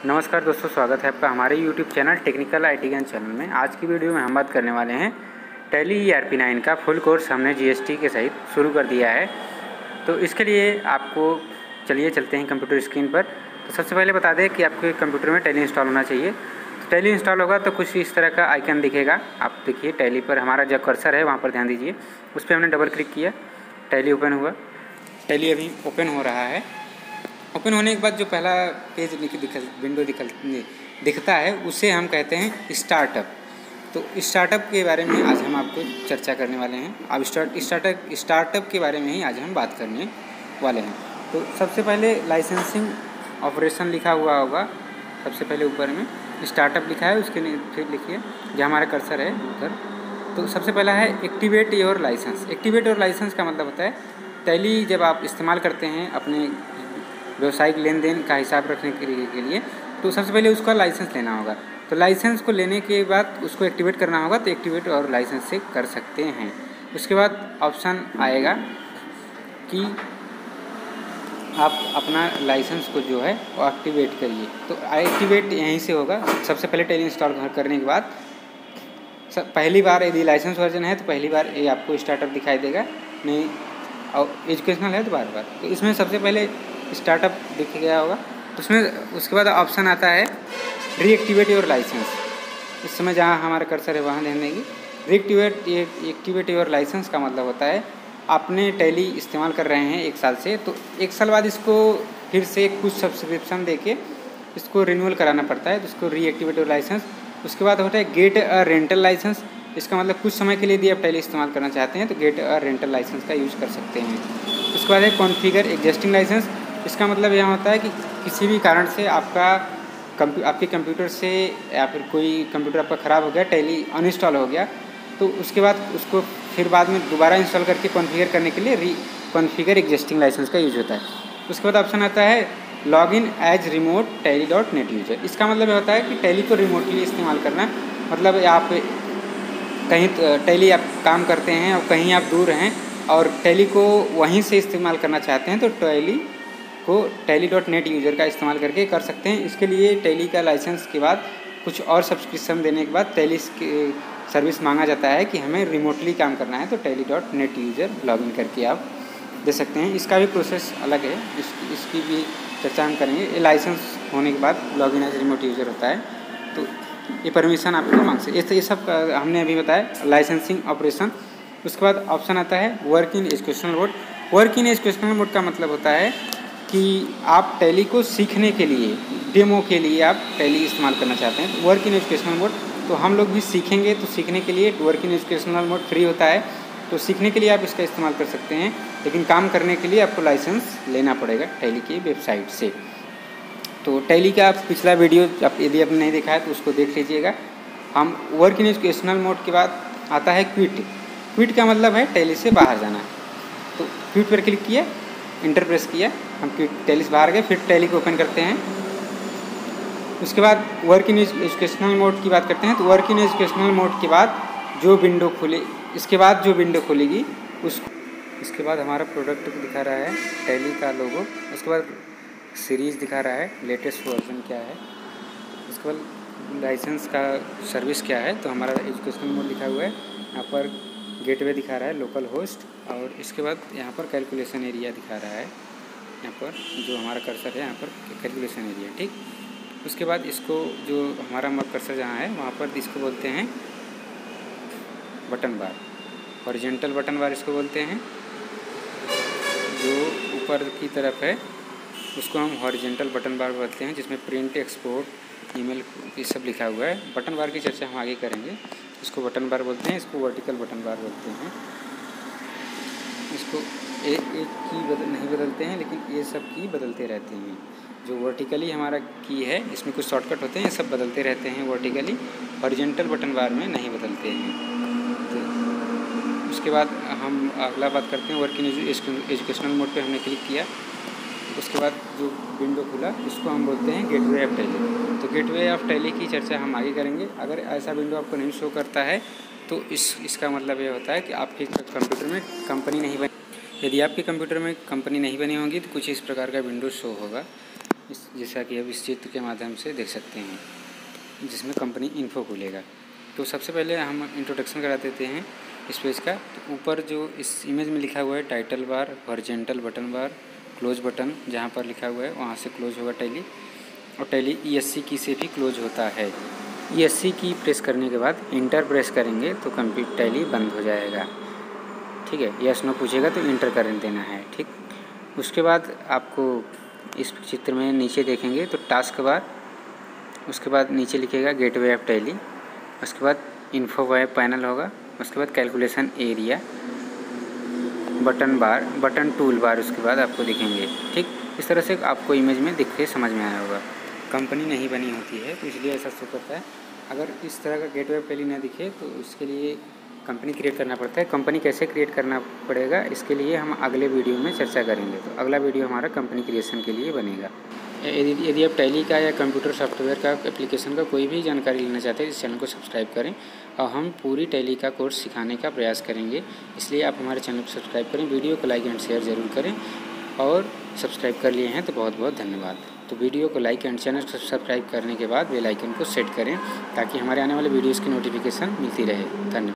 नमस्कार दोस्तों, स्वागत है आपका हमारे YouTube चैनल टेक्निकल IT ज्ञान चैनल में। आज की वीडियो में हम बात करने वाले हैं टैली ERP9 का फुल कोर्स हमने GST के सहित शुरू कर दिया है। तो इसके लिए आपको चलिए चलते हैं कंप्यूटर स्क्रीन पर। तो सबसे पहले बता दें कि आपके कंप्यूटर में टैली इंस्टॉल होना चाहिए। तो टैली इंस्टॉल होगा तो कुछ इस तरह का आइकन दिखेगा। आप देखिए टैली पर हमारा जो कर्सर है वहाँ पर ध्यान दीजिए, उस पर हमने डबल क्लिक किया, टैली ओपन हुआ। टैली अभी ओपन हो रहा है। ओपन होने के बाद जो पहला पेज विंडो दिखता है उसे हम कहते हैं स्टार्टअप। तो स्टार्टअप के बारे में आज हम आपको चर्चा करने वाले हैं। अब स्टार्टअप के बारे में ही आज हम बात करने वाले हैं। तो सबसे पहले लाइसेंसिंग ऑपरेशन लिखा हुआ होगा, सबसे पहले ऊपर में स्टार्टअप लिखा है, उसके फिर लिखिए जहाँ हमारा कर्सर है उधर। तो सबसे पहला है activate your licence. Activate your licence का मतलब होता है टैली जब आप इस्तेमाल करते हैं अपने व्यावसायिक लेन देन का हिसाब रखने के लिए तो सबसे पहले उसका लाइसेंस लेना होगा। तो लाइसेंस को लेने के बाद उसको एक्टिवेट करना होगा। तो एक्टिवेट और लाइसेंस से कर सकते हैं। उसके बाद ऑप्शन आएगा कि आप अपना लाइसेंस को जो है वो एक्टिवेट करिए। तो एक्टिवेट यहीं से होगा। सबसे पहले टैली इंस्टॉल करने के बाद पहली बार यदि लाइसेंस वर्जन है तो पहली बार ये आपको स्टार्टअप दिखाई देगा, नहीं और एजुकेशनल है तो बार बार। तो इसमें सबसे पहले स्टार्टअप दिख गया होगा। तो उसमें उसके बाद ऑप्शन आता है रीएक्टिवेट योर लाइसेंस। इस समय जहाँ हमारा कर्सर है वहाँ ध्यान देंगे। रीएक्टिवेट योर लाइसेंस का मतलब होता है आपने टैली इस्तेमाल कर रहे हैं 1 साल से, तो 1 साल बाद इसको फिर से कुछ सब्सक्रिप्शन देके इसको रिन्यूअल कराना पड़ता है। तो उसको रीएक्टिवेट योर लाइसेंस। उसके बाद होता है गेट अ रेंटल लाइसेंस। इसका मतलब कुछ समय के लिए यदि आप टैली इस्तेमाल करना चाहते हैं तो गेट अ रेंटल लाइसेंस का यूज़ कर सकते हैं। उसके बाद है कॉन्फ़िगर एग्जिस्टिंग लाइसेंस। इसका मतलब यहाँ होता है कि किसी भी कारण से आपके कंप्यूटर से या फिर कोई कंप्यूटर आपका ख़राब हो गया, टैली अनइंस्टॉल हो गया, तो उसके बाद उसको फिर बाद में दोबारा इंस्टॉल करके कॉन्फ़िगर करने के लिए कॉन्फ़िगर एग्जिस्टिंग लाइसेंस का यूज होता है। उसके बाद ऑप्शन आता है लॉगिन एज रिमोट टैली.नेट यूजर। इसका मतलब होता है कि टैली को रिमोटली इस्तेमाल करना। मतलब आप कहीं टैली आप काम करते हैं और कहीं आप दूर हैं और टैली को वहीं से इस्तेमाल करना चाहते हैं तो टैली को टैली.नेट यूज़र का इस्तेमाल करके कर सकते हैं। इसके लिए टैली का लाइसेंस के बाद कुछ और सब्सक्रिप्शन देने के बाद टैली सर्विस मांगा जाता है कि हमें रिमोटली काम करना है, तो टैली.नेट यूज़र लॉगिन करके आप दे सकते हैं। इसका भी प्रोसेस अलग है, इसकी भी चर्चा हम करेंगे। ये लाइसेंस होने के बाद लॉगिन एज रिमोट यूज़र होता है, तो ये परमिशन आपको मांग सकते। ये सब हमने अभी बताया लाइसेंसिंग ऑपरेशन। उसके बाद ऑप्शन आता है work in educational mode. Work in educational mode का मतलब होता है कि आप टैली को सीखने के लिए, डेमो के लिए आप टैली इस्तेमाल करना चाहते हैं। तो वर्क इन एजुकेशनल मोड, तो हम लोग भी सीखेंगे तो सीखने के लिए work in educational mode free होता है, तो सीखने के लिए आप इसका इस्तेमाल कर सकते हैं। लेकिन काम करने के लिए आपको लाइसेंस लेना पड़ेगा टैली की वेबसाइट से। तो टैली का पिछला वीडियो यदि आपने नहीं देखा है तो उसको देख लीजिएगा। हम वर्क इन एजुकेशनल मोड के बाद आता है क्विट। क्विट का मतलब है टैली से बाहर जाना। तो क्विट पर क्लिक किया, इंटर प्रेस किया, हम टैली से बाहर गए। फिर टैली को ओपन करते हैं। उसके बाद वर्क इन एजुकेशनल मोड की बात करते हैं। तो वर्क इन एजुकेशनल मोड के बाद जो विंडो खुले, इसके बाद जो विंडो खुलेगी इसके बाद हमारा प्रोडक्ट दिखा रहा है टैली का लोगो। उसके बाद सीरीज़ दिखा रहा है, लेटेस्ट वर्जन क्या है। उसके बाद लाइसेंस का सर्विस क्या है, तो हमारा एजुकेशनल मोड लिखा हुआ है। यहाँ पर गेटवे दिखा रहा है, लोकल होस्ट, और इसके बाद यहाँ पर कैलकुलेशन एरिया दिखा रहा है। यहाँ पर जो हमारा कर्सर है यहाँ पर कैलकुलेशन एरिया, ठीक। उसके बाद इसको जो हमारा कर्सर जहाँ है वहाँ पर इसको बोलते हैं बटन बार, हॉरिजॉन्टल बटन बार इसको बोलते हैं। जो ऊपर की तरफ है उसको हम हॉरिजॉन्टल बटन बार बोलते हैं, जिसमें प्रिंट, एक्सपोर्ट, ईमेल ये सब लिखा हुआ है। बटन बार की चर्चा हम आगे करेंगे। इसको बटन बार बोलते हैं, इसको वर्टिकल बटन बार बोलते हैं। इसको एक की नहीं बदलते हैं, लेकिन ये सब की बदलते रहते हैं। जो वर्टिकली हमारा की है इसमें कुछ शॉर्टकट होते हैं, ये सब बदलते रहते हैं वर्टिकली। हॉरिजॉन्टल बटन बार में नहीं बदलते हैं। तो उसके बाद हम अगला बात करते हैं वर्क इन एजुकेशनल मोड पे हमने क्लिक किया। उसके बाद जो विंडो खुला इसको हम बोलते हैं गेटवे ऑफ टैली। तो गेटवे ऑफ टैली की चर्चा हम आगे करेंगे। अगर ऐसा विंडो आपको नहीं शो करता है तो इसका मतलब ये होता है कि आपके कंप्यूटर में कंपनी नहीं बनी। यदि आपके कंप्यूटर में कंपनी नहीं बनी होगी तो कुछ इस प्रकार का विंडो शो होगा। जैसा कि अब इस चित्र के माध्यम से देख सकते हैं, जिसमें कंपनी इन्फो खुलेगा। तो सबसे पहले हम इंट्रोडक्शन करा देते हैं इस पेज का। तो ऊपर जो इस इमेज में लिखा हुआ है टाइटल बार, हॉरिजॉन्टल बटन बार, क्लोज बटन, जहाँ पर लिखा हुआ है वहाँ से क्लोज होगा टैली। और टैली ESC की से भी क्लोज होता है। ESC की प्रेस करने के बाद इंटर प्रेस करेंगे तो कंप्लीट टैली बंद हो जाएगा। ठीक है, यस नो पूछेगा तो इंटर कर देना है। ठीक, उसके बाद आपको इस चित्र में नीचे देखेंगे तो टास्क बार, उसके बाद नीचे लिखेगा गेटवे ऑफ टैली, उसके बाद इन्फो वेब पैनल होगा, उसके बाद कैलकुलेशन एरिया, बटन बार, बटन टूल बार उसके बाद आपको दिखेंगे। ठीक, इस तरह से आपको इमेज में दिख के समझ में आया होगा। कंपनी नहीं बनी होती है तो इसलिए ऐसा शो करता है। अगर इस तरह का गेटवे ऑफ टैली ना दिखे तो उसके लिए कंपनी क्रिएट करना पड़ता है। कंपनी कैसे क्रिएट करना पड़ेगा इसके लिए हम अगले वीडियो में चर्चा करेंगे। तो अगला वीडियो हमारा कंपनी क्रिएशन के लिए बनेगा। यदि आप टैली का या कंप्यूटर सॉफ्टवेयर का एप्लीकेशन का कोई भी जानकारी लेना चाहते हैं इस चैनल को सब्सक्राइब करें, और हम पूरी टैली का कोर्स सिखाने का प्रयास करेंगे। इसलिए आप हमारे चैनल को सब्सक्राइब करें, वीडियो को लाइक एंड शेयर ज़रूर करें, और सब्सक्राइब कर लिए हैं तो बहुत बहुत धन्यवाद। तो वीडियो को लाइक एंड चैनल को सब्सक्राइब करने के बाद बेल आइकन को सेट करें ताकि हमारे आने वाले वीडियोज़ की नोटिफिकेशन मिलती रहे। धन्यवाद।